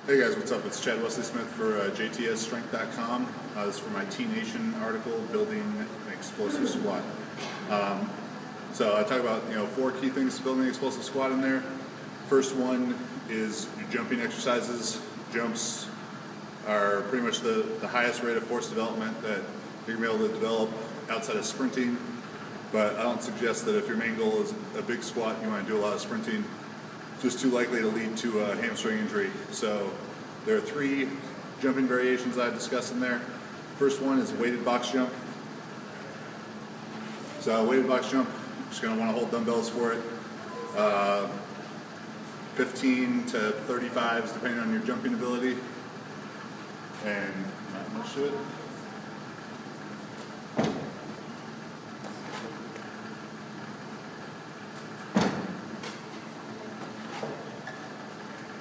Hey guys, what's up? It's Chad Wesley Smith for JTSstrength.com. This is for my T-Nation article, Building an Explosive Squat. So I talk about 4 key things to building an explosive squat in there. First one is your jumping exercises. Jumps are pretty much the highest rate of force development that you're going to be able to develop outside of sprinting. But I don't suggest that if your main goal is a big squat, you want to do a lot of sprinting. Just too likely to lead to a hamstring injury. So there are 3 jumping variations I discussed in there. First one is weighted box jump. So weighted box jump, you're just going to want to hold dumbbells for it. 15 to 35s depending on your jumping ability. And not much to it.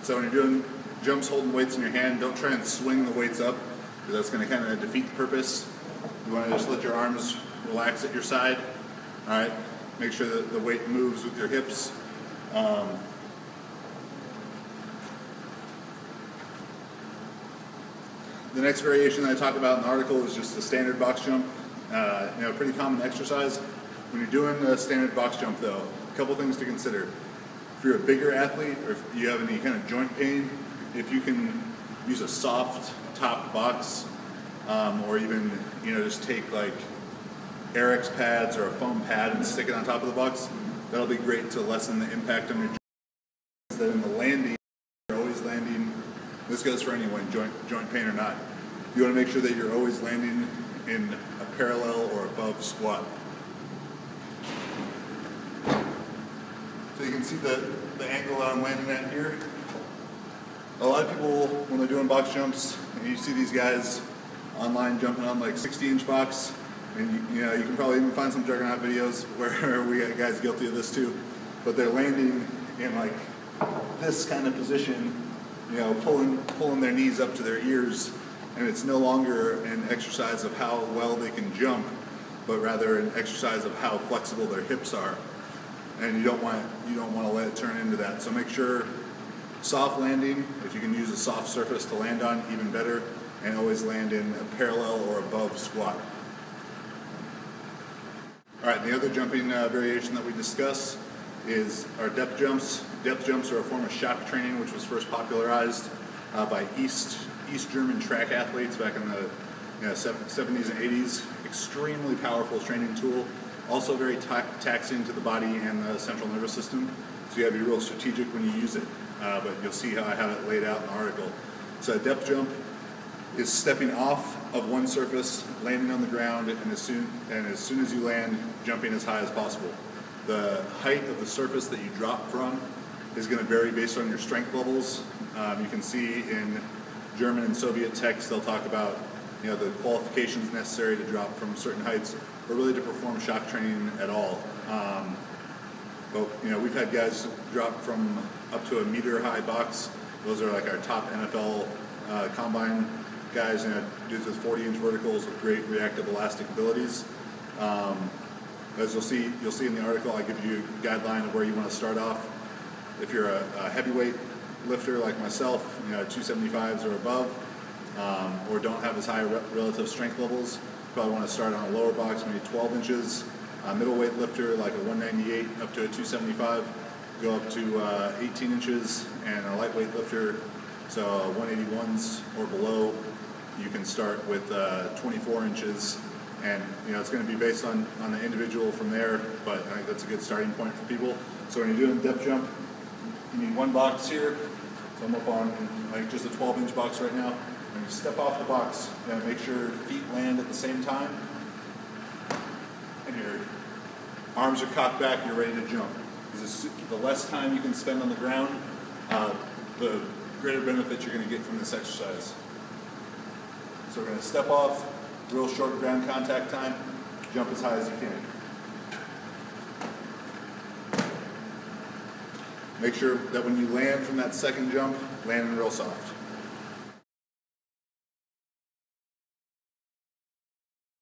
So when you're doing jumps holding weights in your hand, don't try and swing the weights up, because that's going to kind of defeat the purpose. You want to just let your arms relax at your side. All right, make sure that the weight moves with your hips. The next variation that I talk about in the article is just the standard box jump. Pretty common exercise. When you're doing the standard box jump though, a couple things to consider. If you're a bigger athlete, or if you have any kind of joint pain, if you can use a soft top box, or even just take like Airx pads or a foam pad and stick it on top of the box, that'll be great to lessen the impact on your joints. That in the landing, you're always landing. This goes for anyone, joint pain or not. You want to make sure that you're always landing in a parallel or above squat. So you can see the angle that I'm landing at here. A lot of people, when they're doing box jumps, and you see these guys online jumping on like 60-inch box, and you can probably even find some Juggernaut videos where we got guys guilty of this too, but they're landing in like this kind of position, pulling their knees up to their ears, and it's no longer an exercise of how well they can jump, but rather an exercise of how flexible their hips are. And you don't want to let it turn into that. So make sure soft landing, if you can use a soft surface to land on, even better, and always land in a parallel or above squat. All right, the other jumping variation that we discuss is our depth jumps. Depth jumps are a form of shock training which was first popularized by East German track athletes back in the 70s and 80s. Extremely powerful training tool. Also very taxing to the body and the central nervous system, so you have to be real strategic when you use it, but you'll see how I have it laid out in the article. So a depth jump is stepping off of one surface, landing on the ground, and as soon as you land, jumping as high as possible. The height of the surface that you drop from is going to vary based on your strength levels. You can see in German and Soviet texts, they'll talk about the qualifications necessary to drop from certain heights, or really to perform shock training at all. But we've had guys drop from up to a meter high box. Those are like our top NFL combine guys, dudes with 40-inch verticals with great reactive elastic abilities. As you'll see in the article, I give you a guideline of where you want to start off. If you're a heavyweight lifter like myself, 275s or above, or don't have as high relative strength levels, you probably want to start on a lower box, maybe 12 inches. Middleweight lifter like a 198 up to a 275, go up to 18 inches, and a lightweight lifter, so 181s or below, you can start with 24 inches, and it's going to be based on the individual from there, but I think that's a good starting point for people. So when you're doing depth jump, you need one box here. So I'm up on like just a 12-inch box right now. When you step off the box, make sure your feet land at the same time, and your arms are cocked back, you're ready to jump. Because the less time you can spend on the ground, the greater benefit you're going to get from this exercise. So we're going to step off, real short ground contact time, jump as high as you can. Make sure that when you land from that second jump, landing real soft.